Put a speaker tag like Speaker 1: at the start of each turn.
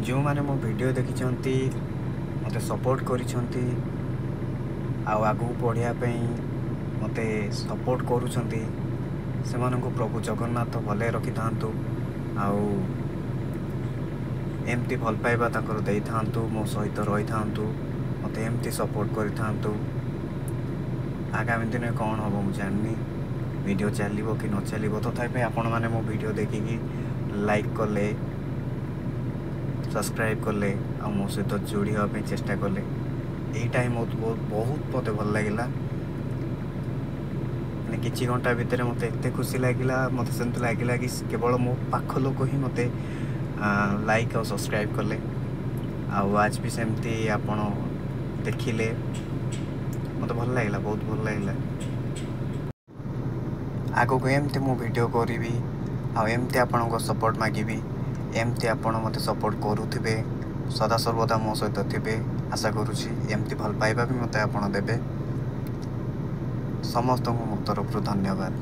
Speaker 1: जो माने मो वीडियो देखिछंती मते सपोर्ट करिछंती आगू पढ़िया मते सपोर्ट करुछंती से मानकु प्रभु जगन्नाथ भले रखि थांतु एमती भल पाइबा ताकर देई थांतु मो सहित रही थांतु मते एमती सपोर्ट करि थांतु। आगामी दिन कौन हम मुझे जाननी वीडियो चलो कि न चलो तथापि आपण मैंने मो वीडियो देखिकी लाइक कले सब्सक्राइब कले आ मो सहित जोड़ी हाँपी चेष्टा कले यही बहुत मत भल लगे कि घंटा भितर मत एत खुशी लगे मत से लगे कि केवल मो पाख लोक ही मत लाइक और सब्सक्राइब कले आज भी सेमती आपण देखिले मत भल लगे बहुत भल लगे आगो को एमती मो वीडियो करी आमती आपण को सपोर्ट मागिबी एमती आपण मत सपोर्ट करुथिबे सदा सर्वदा मो सहित थिबे आशा करुछि एमती भल पाइबा भी मत आपण देबे समस्त मो तरफ धन्यवाद।